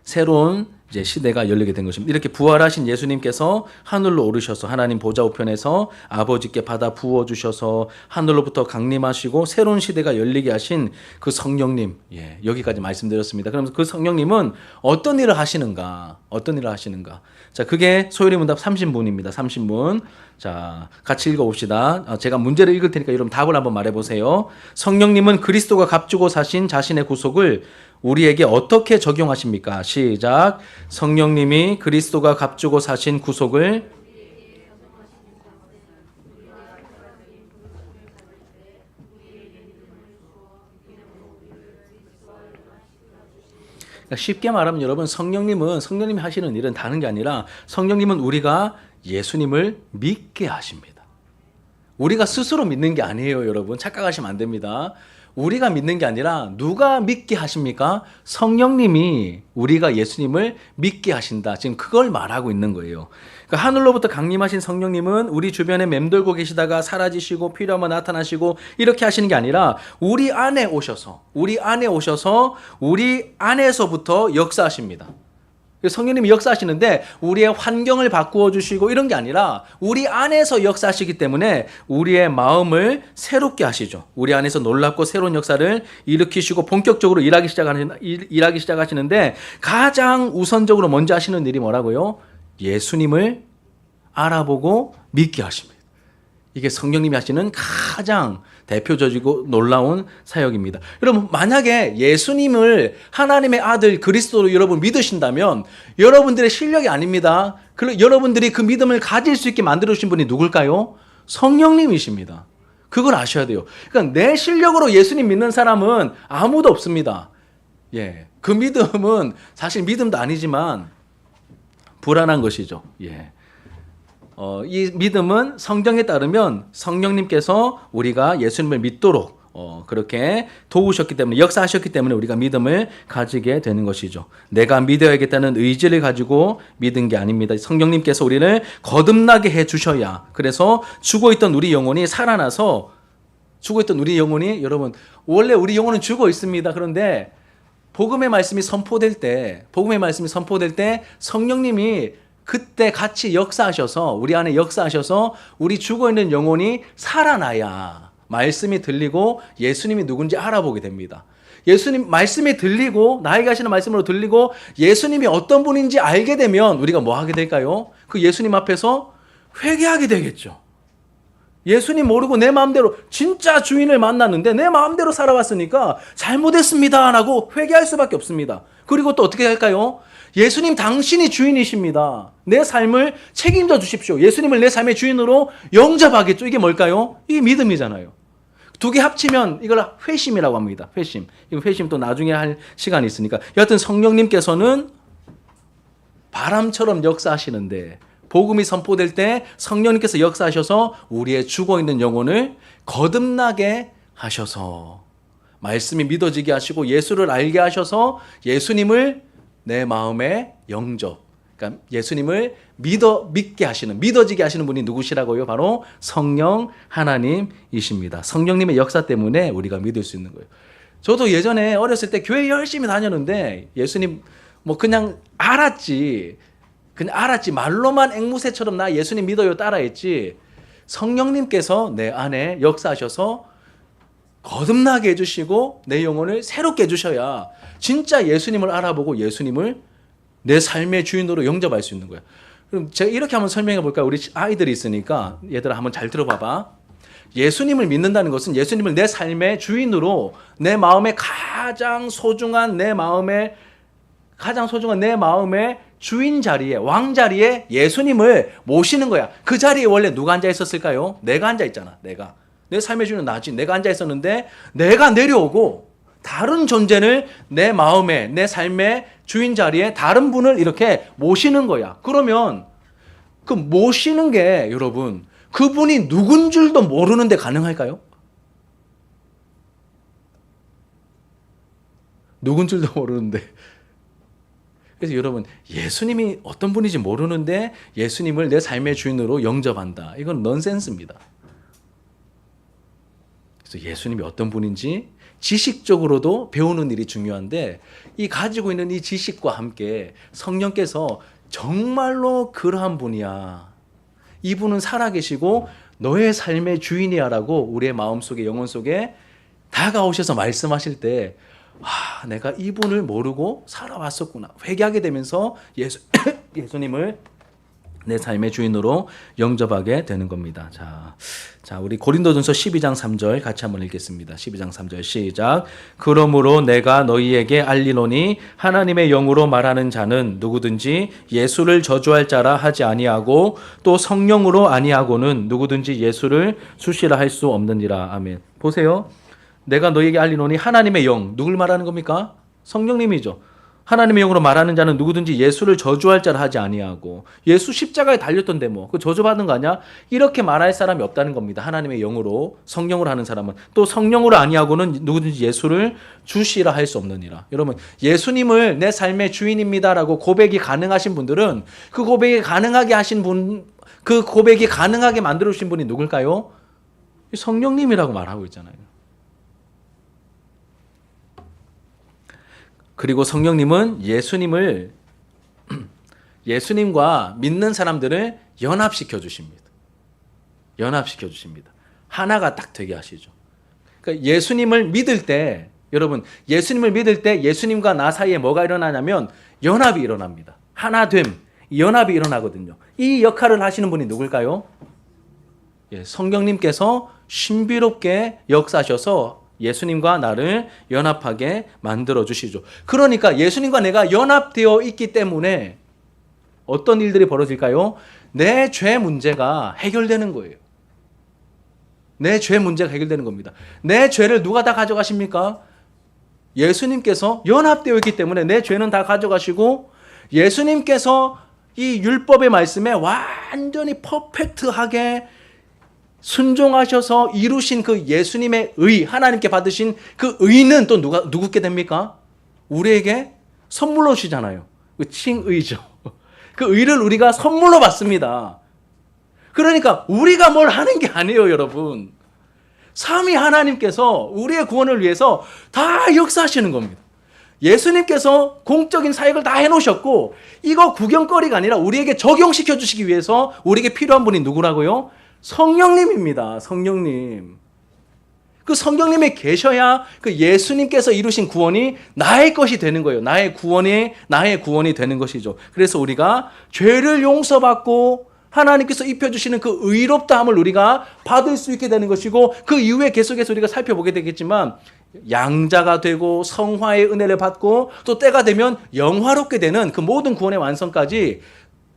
새로운 이제 시대가 열리게 된 것입니다. 이렇게 부활하신 예수님께서 하늘로 오르셔서 하나님 보좌 우편에서 아버지께 받아 부어 주셔서 하늘로부터 강림하시고 새로운 시대가 열리게 하신 그 성령님, 예, 여기까지 말씀드렸습니다. 그러면서 그 성령님은 어떤 일을 하시는가? 어떤 일을 하시는가? 자, 그게 소요리 문답 30문입니다. 30문. 자, 같이 읽어봅시다. 제가 문제를 읽을 테니까 여러분 답을 한번 말해보세요. 성령님은 그리스도가 값주고 사신 자신의 구속을 우리에게 어떻게 적용하십니까? 시작. 성령님이 그리스도가 값주고 사신 구속을 쉽게 말하면 여러분, 성령님이 하시는 일은 다른 게 아니라 성령님은 우리가 예수님을 믿게 하십니다. 우리가 스스로 믿는 게 아니에요, 여러분. 착각하시면 안 됩니다. 우리가 믿는 게 아니라 누가 믿게 하십니까? 성령님이 우리가 예수님을 믿게 하신다. 지금 그걸 말하고 있는 거예요. 그러니까 하늘로부터 강림하신 성령님은 우리 주변에 맴돌고 계시다가 사라지시고 필요하면 나타나시고 이렇게 하시는 게 아니라 우리 안에 오셔서 우리 안에서부터 역사하십니다. 성령님이 역사하시는데 우리의 환경을 바꾸어 주시고 이런 게 아니라 우리 안에서 역사하시기 때문에 우리의 마음을 새롭게 하시죠. 우리 안에서 놀랍고 새로운 역사를 일으키시고 본격적으로 일하기 시작하시는데 가장 우선적으로 먼저 하시는 일이 뭐라고요? 예수님을 알아보고 믿게 하십니다. 이게 성령님이 하시는 가장 대표적이고 놀라운 사역입니다. 여러분, 만약에 예수님을 하나님의 아들 그리스도로 여러분 믿으신다면 여러분들의 실력이 아닙니다. 여러분들이 그 믿음을 가질 수 있게 만들어주신 분이 누굴까요? 성령님이십니다. 그걸 아셔야 돼요. 그러니까 내 실력으로 예수님 믿는 사람은 아무도 없습니다. 예, 그 믿음은 사실 믿음도 아니지만 불안한 것이죠. 예. 이 믿음은 성경에 따르면 성령님께서 우리가 예수님을 믿도록 그렇게 도우셨기 때문에, 역사하셨기 때문에 우리가 믿음을 가지게 되는 것이죠. 내가 믿어야겠다는 의지를 가지고 믿은 게 아닙니다. 성령님께서 우리를 거듭나게 해주셔야, 그래서 죽어있던 우리 영혼이 살아나서, 여러분, 원래 우리 영혼은 죽어 있습니다. 그런데 복음의 말씀이 선포될 때 성령님이 그때 같이 역사하셔서, 우리 안에 역사하셔서 우리 죽어있는 영혼이 살아나야 말씀이 들리고 예수님이 누군지 알아보게 됩니다. 예수님 말씀이 들리고, 나에게 하시는 말씀으로 들리고 예수님이 어떤 분인지 알게 되면 우리가 뭐 하게 될까요? 그 예수님 앞에서 회개하게 되겠죠. 예수님 모르고 내 마음대로, 진짜 주인을 만났는데 내 마음대로 살아왔으니까 잘못했습니다 라고 회개할 수밖에 없습니다. 그리고 또 어떻게 할까요? 예수님 당신이 주인이십니다. 내 삶을 책임져 주십시오. 예수님을 내 삶의 주인으로 영접하겠죠. 이게 뭘까요? 이게 믿음이잖아요. 두 개 합치면 이걸 회심이라고 합니다. 회심. 이거 회심 또 나중에 할 시간이 있으니까. 여하튼 성령님께서는 바람처럼 역사하시는데 복음이 선포될 때 성령님께서 역사하셔서 우리의 죽어있는 영혼을 거듭나게 하셔서 말씀이 믿어지게 하시고 예수를 알게 하셔서 예수님을 내 마음에 영접, 그러니까 예수님을 믿게 하시는, 믿어지게 하시는 분이 누구시라고요? 바로 성령 하나님이십니다. 성령님의 역사 때문에 우리가 믿을 수 있는 거예요. 저도 예전에 어렸을 때 교회 열심히 다녔는데 예수님 그냥 알았지. 말로만 앵무새처럼 나 예수님 믿어요 따라했지. 성령님께서 내 안에 역사하셔서 거듭나게 해주시고 내 영혼을 새롭게 해주셔야 진짜 예수님을 알아보고 예수님을 내 삶의 주인으로 영접할 수 있는 거야. 그럼 제가 이렇게 한번 설명해 볼까요? 우리 아이들이 있으니까 얘들아 한번 잘 들어봐봐. 예수님을 믿는다는 것은 예수님을 내 삶의 주인으로 내 마음에 가장 소중한 내 마음의 주인 자리에, 왕 자리에 예수님을 모시는 거야. 그 자리에 원래 누가 앉아 있었을까요? 내가 앉아 있잖아. 내 삶의 주인은 나지. 내가 앉아 있었는데 내가 내려오고 다른 존재를 내 마음에, 내 삶의 주인 자리에 다른 분을 이렇게 모시는 거야. 그러면 그 모시는 게 여러분 그분이 누군 줄도 모르는데 가능할까요? 누군 줄도 모르는데. 그래서 여러분 예수님이 어떤 분인지 모르는데 예수님을 내 삶의 주인으로 영접한다. 이건 넌센스입니다. 그래서 예수님이 어떤 분인지 지식적으로도 배우는 일이 중요한데 이 가지고 있는 이 지식과 함께 성령께서 정말로 그러한 분이야. 이분은 살아계시고 너의 삶의 주인이야라고 우리의 마음속에 영혼 속에 다가오셔서 말씀하실 때 내가 이분을 모르고 살아왔었구나. 회개하게 되면서 예수님을 내 삶의 주인으로 영접하게 되는 겁니다. 자, 우리 고린도전서 12장 3절 같이 한번 읽겠습니다. 12장 3절 시작. 그러므로 내가 너희에게 알리노니 하나님의 영으로 말하는 자는 누구든지 예수를 저주할 자라 하지 아니하고 또 성령으로 아니하고는 누구든지 예수를 수시라 할 수 없느니라. 아멘. 보세요. 내가 너희에게 알리노니 하나님의 영, 누굴 말하는 겁니까? 성령님이죠. 하나님의 영으로 말하는 자는 누구든지 예수를 저주할 자라 하지 아니하고 예수 십자가에 달렸던데 그 저주받는 거 아니야? 이렇게 말할 사람이 없다는 겁니다. 하나님의 영으로 성령으로 하는 사람은. 또 성령으로 아니하고는 누구든지 예수를 주시라 할 수 없느니라. 여러분 예수님을 내 삶의 주인입니다라고 고백이 가능하신 분들은 그 고백이 가능하게 하신 분, 그 고백이 가능하게 만들어 주신 분이 누굴까요? 성령님이라고 말하고 있잖아요. 그리고 성령님은 예수님과 믿는 사람들을 연합시켜 주십니다. 하나가 딱 되게 하시죠. 그러니까 예수님을 믿을 때, 여러분, 예수님을 믿을 때 예수님과 나 사이에 뭐가 일어나냐면 연합이 일어납니다. 하나됨, 연합이 일어나거든요. 이 역할을 하시는 분이 누굴까요? 성령님께서 신비롭게 역사하셔서 예수님과 나를 연합하게 만들어 주시죠. 그러니까 예수님과 내가 연합되어 있기 때문에 어떤 일들이 벌어질까요? 내 죄 문제가 해결되는 거예요. 내 죄 문제가 해결되는 겁니다. 내 죄를 누가 다 가져가십니까? 예수님께서 연합되어 있기 때문에 내 죄는 다 가져가시고 예수님께서 이 율법의 말씀에 완전히 퍼펙트하게 순종하셔서 이루신 그 예수님의 의, 하나님께 받으신 그 의는 또 누구께 됩니까? 우리에게 선물로 주잖아요. 그 칭의죠. 그 의를 우리가 선물로 받습니다. 그러니까 우리가 뭘 하는 게 아니에요, 여러분. 삼위 하나님께서 우리의 구원을 위해서 다 역사하시는 겁니다. 예수님께서 공적인 사역을 다 해놓으셨고 이거 구경거리가 아니라 우리에게 적용시켜 주시기 위해서 우리에게 필요한 분이 누구라고요? 성령님입니다. 성령님. 그 성령님이 계셔야 그 예수님께서 이루신 구원이 나의 것이 되는 거예요. 나의 구원이 되는 것이죠. 그래서 우리가 죄를 용서받고 하나님께서 입혀주시는 그 의롭다함을 우리가 받을 수 있게 되는 것이고 그 이후에 계속해서 우리가 살펴보게 되겠지만 양자가 되고 성화의 은혜를 받고 또 때가 되면 영화롭게 되는 그 모든 구원의 완성까지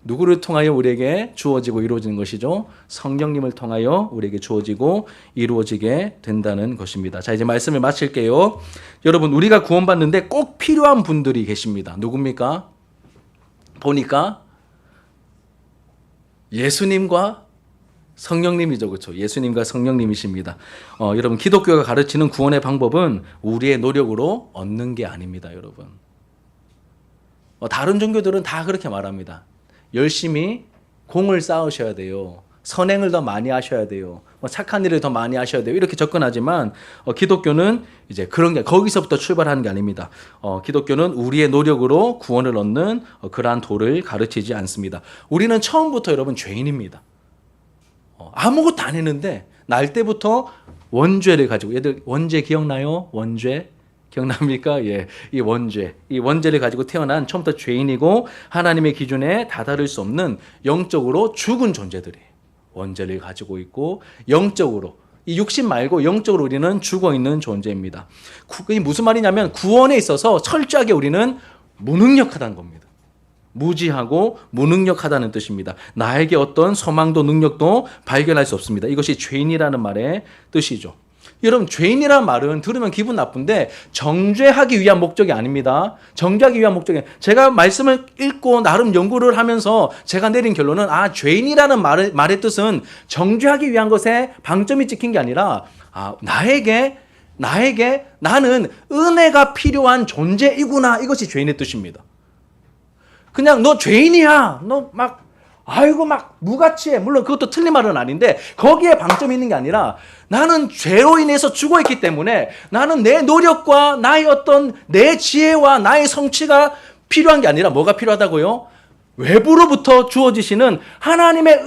누구를 통하여 우리에게 주어지고 이루어지는 것이죠? 성령님을 통하여 우리에게 주어지고 이루어지게 된다는 것입니다. 자, 이제 말씀을 마칠게요. 여러분, 우리가 구원받는데 꼭 필요한 분들이 계십니다. 누굽니까? 보니까 예수님과 성령님이죠. 그렇죠? 예수님과 성령님이십니다. 여러분, 기독교가 가르치는 구원의 방법은 우리의 노력으로 얻는 게 아닙니다, 여러분. 다른 종교들은 다 그렇게 말합니다. 열심히 공을 쌓으셔야 돼요. 선행을 더 많이 하셔야 돼요. 착한 일을 더 많이 하셔야 돼요. 이렇게 접근하지만 기독교는 이제 그런 게 거기서부터 출발하는 게 아닙니다. 기독교는 우리의 노력으로 구원을 얻는 그러한 도를 가르치지 않습니다. 우리는 처음부터 여러분 죄인입니다. 아무것도 안 했는데 날 때부터 원죄를 가지고, 얘들 원죄 기억나요? 원죄 기억납니까? 예, 이 원죄를 가지고 태어난 처음부터 죄인이고 하나님의 기준에 다다를 수 없는 영적으로 죽은 존재들이에요. 원죄를 가지고 있고 영적으로, 이 육신 말고 영적으로 우리는 죽어 있는 존재입니다. 그게 무슨 말이냐면 구원에 있어서 철저하게 우리는 무능력하다는 겁니다. 무지하고 무능력하다는 뜻입니다. 나에게 어떤 소망도 능력도 발견할 수 없습니다. 이것이 죄인이라는 말의 뜻이죠. 여러분, 죄인이라는 말은 들으면 기분 나쁜데 정죄하기 위한 목적이 아닙니다. 정죄하기 위한 목적이, 제가 말씀을 읽고 나름 연구를 하면서 제가 내린 결론은 죄인이라는 말의 뜻은 정죄하기 위한 것에 방점이 찍힌 게 아니라 나에게 나는 은혜가 필요한 존재이구나, 이것이 죄인의 뜻입니다. 그냥 너 죄인이야, 너 막 무가치해. 물론 그것도 틀린 말은 아닌데 거기에 방점이 있는 게 아니라 나는 죄로 인해서 죽어 있기 때문에 나는 내 노력과 나의 어떤 내 지혜와 나의 성취가 필요한 게 아니라 뭐가 필요하다고요? 외부로부터 주어지시는 하나님의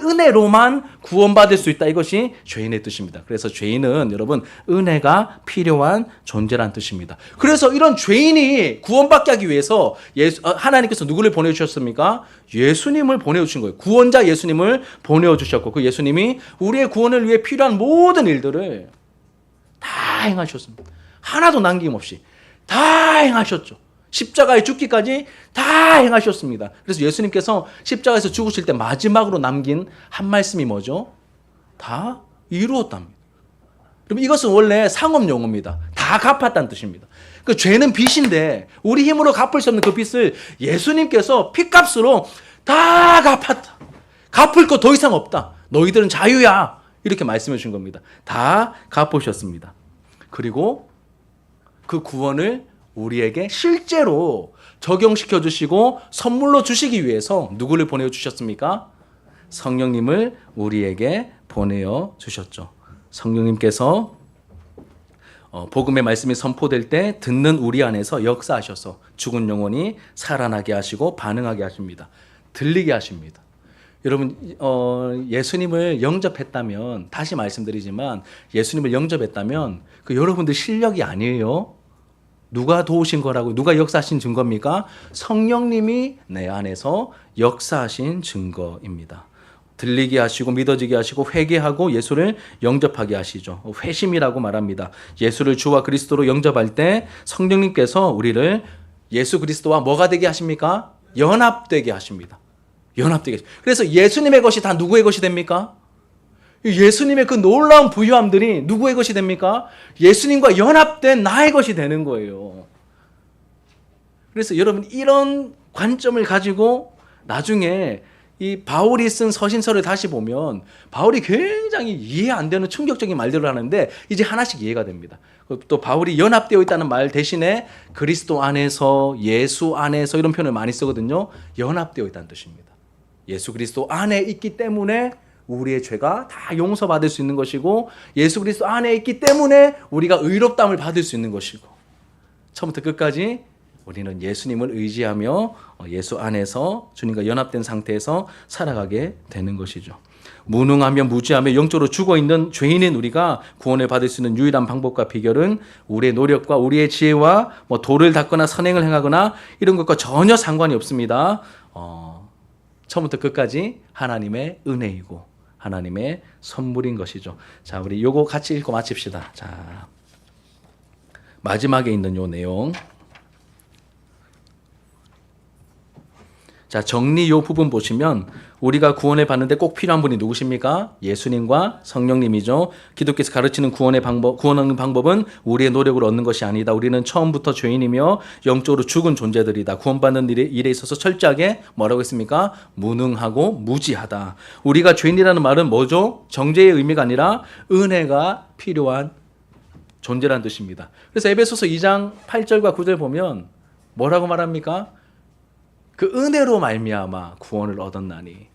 은혜로만 구원받을 수 있다. 이것이 죄인의 뜻입니다. 그래서 죄인은 여러분 은혜가 필요한 존재란 뜻입니다. 그래서 이런 죄인이 구원받게 하기 위해서 하나님께서 누구를 보내주셨습니까? 예수님을 보내주신 거예요. 구원자 예수님을 보내주셨고 그 예수님이 우리의 구원을 위해 필요한 모든 일들을 다 행하셨습니다. 하나도 남김없이 다 행하셨죠. 십자가에 죽기까지 다 행하셨습니다. 그래서 예수님께서 십자가에서 죽으실 때 마지막으로 남긴 한 말씀이 뭐죠? 다 이루었답니다. 그럼 이것은 원래 상업 용어입니다. 다 갚았다는 뜻입니다. 그 죄는 빚인데 우리 힘으로 갚을 수 없는 그 빚을 예수님께서 핏값으로 다 갚았다. 갚을 거 더 이상 없다. 너희들은 자유야. 이렇게 말씀해 주신 겁니다. 다 갚으셨습니다. 그리고 그 구원을 우리에게 실제로 적용시켜 주시고 선물로 주시기 위해서 누구를 보내주셨습니까? 성령님을 우리에게 보내어 주셨죠. 성령님께서 복음의 말씀이 선포될 때 듣는 우리 안에서 역사하셔서 죽은 영혼이 살아나게 하시고 반응하게 하십니다. 들리게 하십니다. 여러분, 예수님을 영접했다면, 다시 말씀드리지만 예수님을 영접했다면 그 여러분들 실력이 아니에요. 누가 도우신 거라고, 누가 역사하신 증거입니까? 성령님이 내 안에서 역사하신 증거입니다. 들리게 하시고 믿어지게 하시고 회개하고 예수를 영접하게 하시죠. 회심이라고 말합니다. 예수를 주와 그리스도로 영접할 때 성령님께서 우리를 예수 그리스도와 뭐가 되게 하십니까? 연합되게 하십니다. 연합되게. 그래서 예수님의 것이 다 누구의 것이 됩니까? 예수님의 그 놀라운 부유함들이 누구의 것이 됩니까? 예수님과 연합된 나의 것이 되는 거예요. 그래서 여러분, 이런 관점을 가지고 나중에 이 바울이 쓴 서신서를 다시 보면 바울이 굉장히 이해 안 되는 충격적인 말들을 하는데 이제 하나씩 이해가 됩니다. 또 바울이 연합되어 있다는 말 대신에 그리스도 안에서, 예수 안에서 이런 표현을 많이 쓰거든요. 연합되어 있다는 뜻입니다. 예수 그리스도 안에 있기 때문에 우리의 죄가 다 용서받을 수 있는 것이고 예수 그리스도 안에 있기 때문에 우리가 의롭다함을 받을 수 있는 것이고 처음부터 끝까지 우리는 예수님을 의지하며 예수 안에서 주님과 연합된 상태에서 살아가게 되는 것이죠. 무능하며 무지하며 영적으로 죽어있는 죄인인 우리가 구원을 받을 수 있는 유일한 방법과 비결은 우리의 노력과 우리의 지혜와 도를 닦거나 선행을 행하거나 이런 것과 전혀 상관이 없습니다. 처음부터 끝까지 하나님의 은혜이고 하나님의 선물인 것이죠. 자, 우리 요거 같이 읽고 마칩시다. 자, 마지막에 있는 요 내용. 자, 정리 요 부분 보시면 우리가 구원을 받는데 꼭 필요한 분이 누구십니까? 예수님과 성령님이죠. 기독교에서 가르치는 구원의 방법, 구원하는 방법은 우리의 노력으로 얻는 것이 아니다. 우리는 처음부터 죄인이며 영적으로 죽은 존재들이다. 구원받는 일에 있어서 철저하게 뭐라고 했습니까? 무능하고 무지하다. 우리가 죄인이라는 말은 뭐죠? 정죄의 의미가 아니라 은혜가 필요한 존재라는 뜻입니다. 그래서 에베소서 2장 8절과 9절 보면 뭐라고 말합니까? 그 은혜로 말미암아 구원을 얻었나니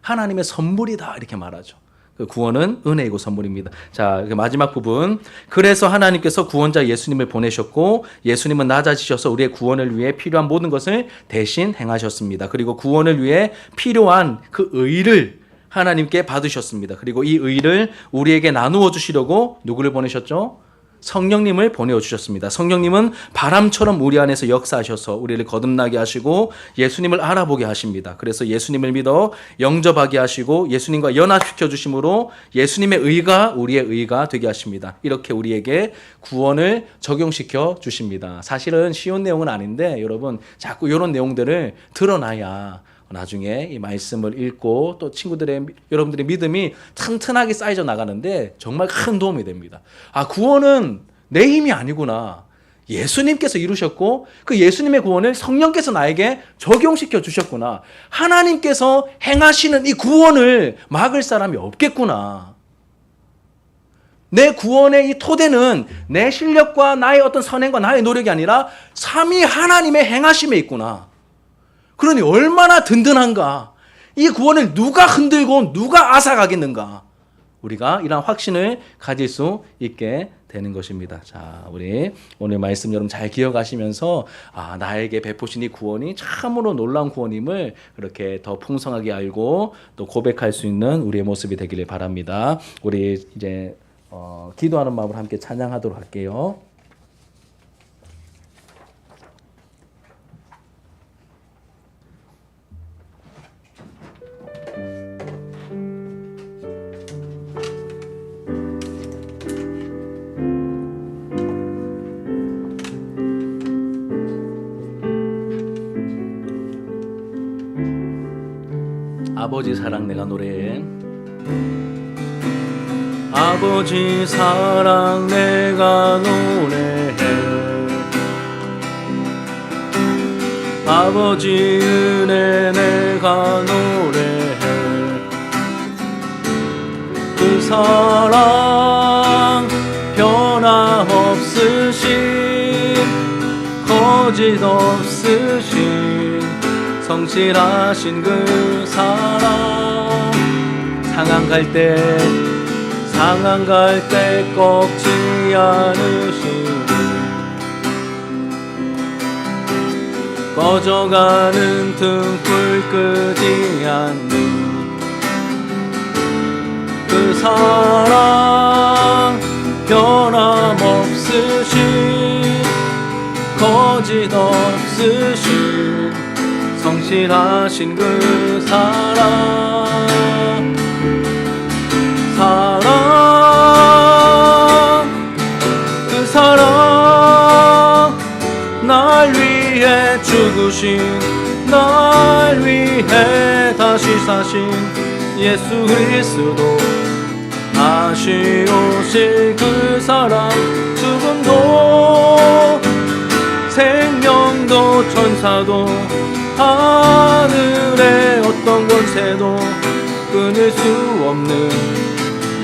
하나님의 선물이다 이렇게 말하죠. 그 구원은 은혜이고 선물입니다. 자, 마지막 부분. 그래서 하나님께서 구원자 예수님을 보내셨고 예수님은 낮아지셔서 우리의 구원을 위해 필요한 모든 것을 대신 행하셨습니다. 그리고 구원을 위해 필요한 그 의를 하나님께 받으셨습니다. 그리고 이 의를 우리에게 나누어 주시려고 누구를 보내셨죠? 성령님을 보내주셨습니다. 성령님은 바람처럼 우리 안에서 역사하셔서 우리를 거듭나게 하시고 예수님을 알아보게 하십니다. 그래서 예수님을 믿어 영접하게 하시고 예수님과 연합시켜 주심으로 예수님의 의가 우리의 의가 되게 하십니다. 이렇게 우리에게 구원을 적용시켜 주십니다. 사실은 쉬운 내용은 아닌데 여러분 자꾸 이런 내용들을 드러나야 나중에 이 말씀을 읽고 또 여러분들의 믿음이 튼튼하게 쌓여져 나가는데 정말 큰 도움이 됩니다. 아, 구원은 내 힘이 아니구나. 예수님께서 이루셨고 그 예수님의 구원을 성령께서 나에게 적용시켜 주셨구나. 하나님께서 행하시는 이 구원을 막을 사람이 없겠구나. 내 구원의 이 토대는 내 실력과 나의 어떤 선행과 나의 노력이 아니라 삼위 하나님의 행하심에 있구나. 그러니 얼마나 든든한가. 이 구원을 누가 흔들고 누가 앗아가겠는가. 우리가 이런 확신을 가질 수 있게 되는 것입니다. 자, 우리 오늘 말씀 여러분 잘 기억하시면서 나에게 베푸신 이 구원이 참으로 놀라운 구원임을 그렇게 더 풍성하게 알고 또 고백할 수 있는 우리의 모습이 되기를 바랍니다. 우리 이제 기도하는 마음으로 함께 찬양하도록 할게요. 아버지 사랑 내가 노래해. 아버지 사랑 내가 노래해. 아버지 은혜 내가 노래해. 그 사랑 변함없으신 거짓 없으신 성실하신 그 사랑 상한 갈 때 꺾지 않으시고 꺼져가는 등불 끄지 않는 그 사랑 변함없으신 거짓 없으신 성실하신 그 사랑 그 사랑 날 위해 죽으신 날 위해 다시 사신 예수 그리스도 다시 오실 그 사랑 죽음도 생명도 천사도 하늘의 어떤 권세도 끊을 수 없는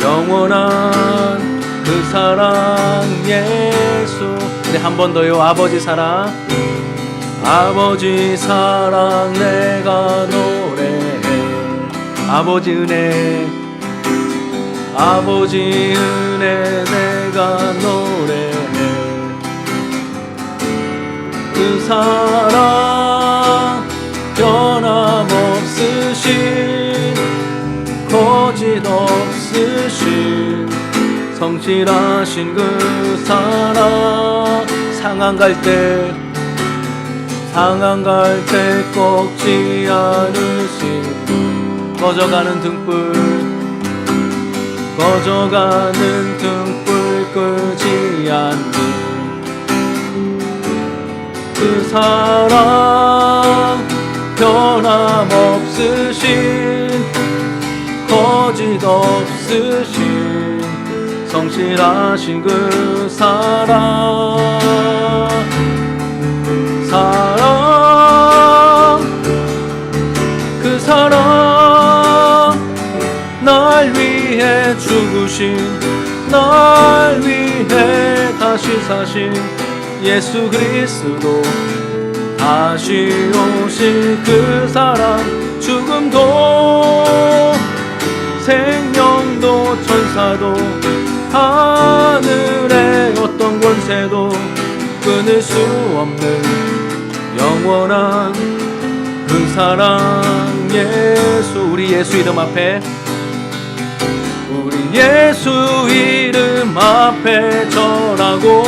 영원한 그 사랑 예수. 네, 한 번 더요. 아버지 사랑 내가 노래해. 아버지 은혜 내가 노래해. 그 사랑 변함없으신 거짓 없으신 성실하신 그 사랑 상한 갈 때 꺾지 않으신 꺼져가는 등불 끄지 않는 그 사랑 변함없으신 거짓 없으신 성실하신 그 사랑 그 사랑 날 위해 죽으신 날 위해 다시 사신 예수 그리스도 다시 오실 그 사랑 죽음도 생명도 천사도 하늘의 어떤 권세도 끊을 수 없는 영원한 그 사랑 예수 우리 예수 이름 앞에 우리 예수 이름 앞에 절하고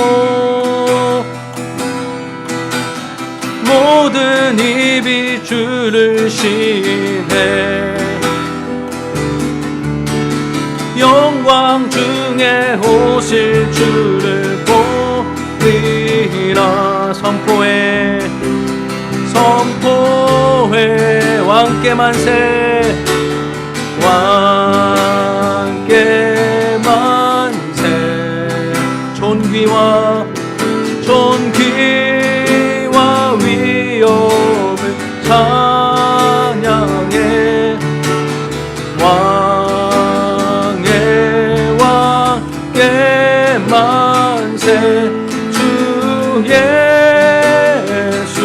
모든 입이 주를 시인해 영광 중에 오실 주를 보리라 선포해 왕께 만세 왕께 만세 존귀와 위엄을 찬양해 왕께 만세 주 예수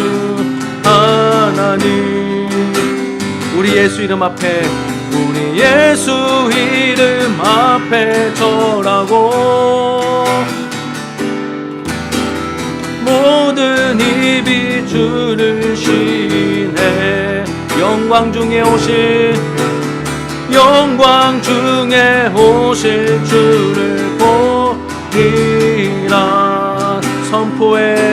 하나님 우리 예수 이름 앞에 우리 예수 이름 앞에 절하고 모든 입이 주를 시인해 영광 중에 오실 주를 보리라 선포해